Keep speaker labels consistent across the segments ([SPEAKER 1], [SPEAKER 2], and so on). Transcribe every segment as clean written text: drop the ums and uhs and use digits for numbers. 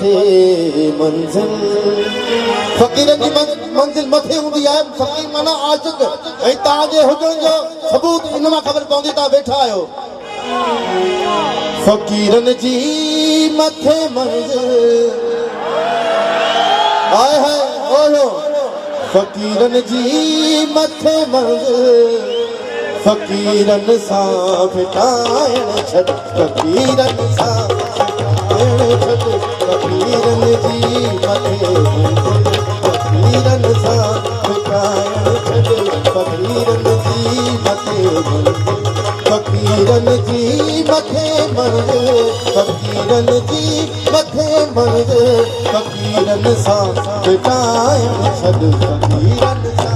[SPEAKER 1] मथे मंजिल फ़कीर जी मंजिल मथे हूंदी आहे फ़कीर माना आशिक़ ऐं तव्हांजे हुजण जो सबूत इन मां ख़बर पवंदी तव्हां वेठा आहियो फ़कीरनि जी मथे मंजिल हाय हाय ओहो फ़कीरनि जी मथे मंजिल फ़कीरनि सां फिटाइण छॾ फ़कीरनि सां फ़कीरनि जी मथे फ़कीरनि सां फिटाइण छॾ फ़कीरनि जी मथे फ़कीरनि जी मथे मंज़िल फ़कीरनि जी मथे मंज़िल फ़कीरनि सां फिटाइण छॾ फ़कीरनि सां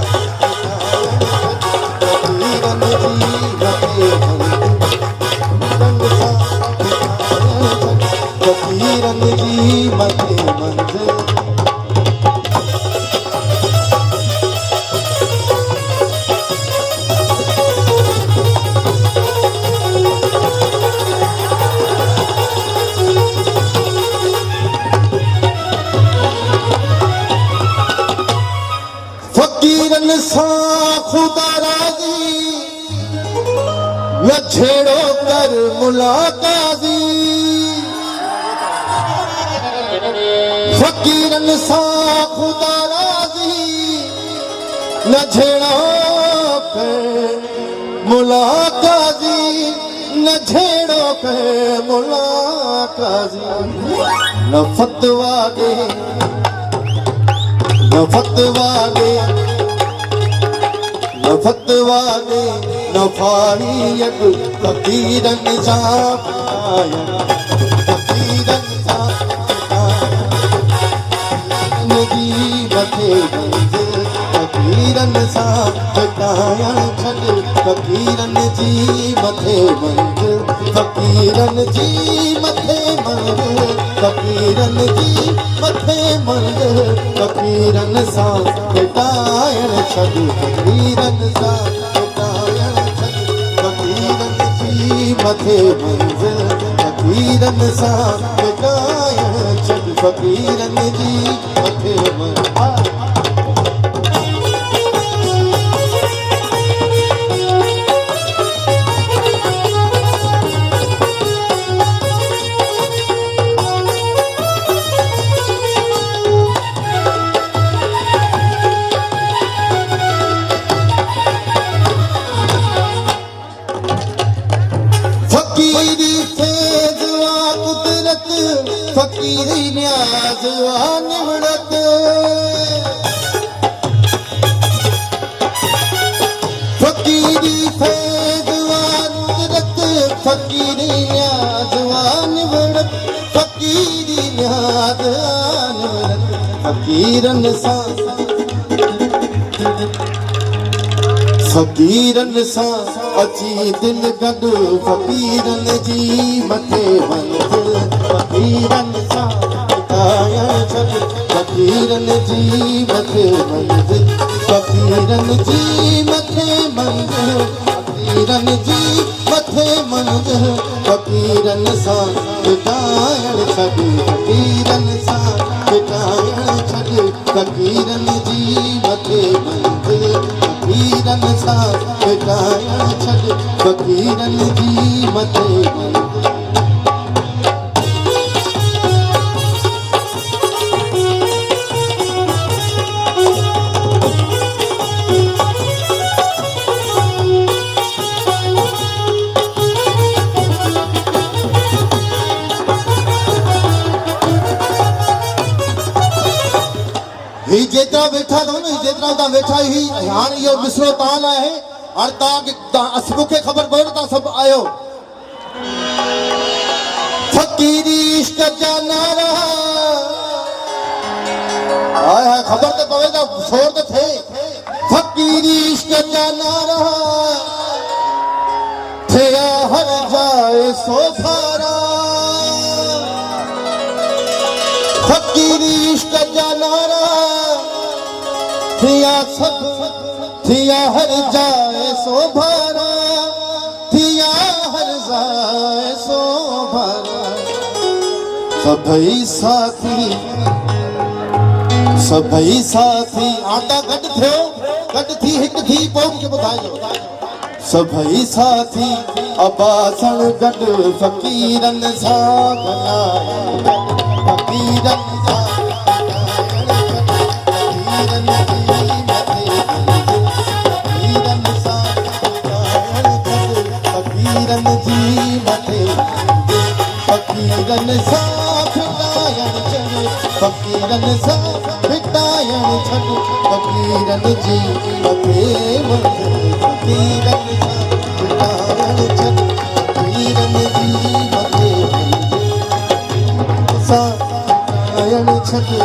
[SPEAKER 1] फ़कीरनि जी मथे फ़कीरनि जी मथे मंज़िल फ़कीरनि सां ख़ुदा राज़ी न छेड़ो कर मुलाक़ाती फ़कीरनि सां ख़ुदा राज़ी न छेड़ो कर मुलाक़ाती न छेड़ो कर मुलाक़ाती न फ़तवा ॾे न फ़तवा ॾे न फ़तवा ॾे न फ़ारियत फ़कीरनि सां फ़कीरनि सां फ़कीरनि जी मथे मंज़िल फ़कीरनि सां फिटाइण छॾ फ़कीरनि जी मथे मंज़िल फ़कीरनि जी मथे मंज़िल फ़कीरनि जी मथे मंज़िल फ़कीरनि सां फिटाइण छॾ फ़कीरनि सां फिटाइण छॾ फ़कीरनि जी मथे मंज़िल फ़कीरनि सां फिटाइण छॾ फ़कीरनि जी मथे मंज़िल फ़कीरी फैज़ वा कुदरत फ़कीरी न्याज़ वा निवड़त फ़कीरी फैज़ वा कुदरत फ़कीरी न्याज़ वा निवड़त फ़कीरी न्याज़ वा निवड़त फ़कीरनि सां फ़कीरनि सां अची दिल गॾु फ़कीरनि जी मथे मंज़िल फ़कीरनि सां फिटाइण छॾ फ़कीरनि जी मथे मंज़िल फ़कीरनि जी मथे मंज़िल फ़कीरनि जी मथे मंज़िल फ़कीरनि सां फिटाइण छॾ फ़कीरनि सां फिटाइण छॾ फ़कीरनि जी मथे मंज़िल फ़कीरनि सां फिटाइण छॾ फ़कीरनि जी मथे मंज़िल ही जेतिरा वेठा अथव न जेतिरा तव्हां वेठा ही हाणे इहो मिसरो तव्हां लाइ आहे हाणे तव्हांखे मूंखे ख़बर पए न तव्हां सभु आहियो फ़कीरी इश्क जा नारा हाय हाय ख़बर त पवे त शोर त थिए फ़कीरी इश्क जा नारा थिया हर जाए सोफारा फ़कीरी इश्क जा नारा थिया सब थिया हर जाए सोभारा थिया हर जाए सोभारा सभई साथी आटा गॾु थियो गॾु थी हिकु थी पोइ मूंखे ॿुधाइजो सभई साथी अबासण गॾु फ़क़ीरनि सां ॻाल्हाइनि फ़क़ीरनि सां फ़क़ीरनि जी मथे फ़क़ीरनि सां फिटाइण छॾ फ़क़ीरनि सां फिटाइण छॾ फ़क़ीरनि जी मथे फ़क़ीरनि सां फिटाइण छॾ फ़क़ीरनि जी मथे सां फिटाइण छॾ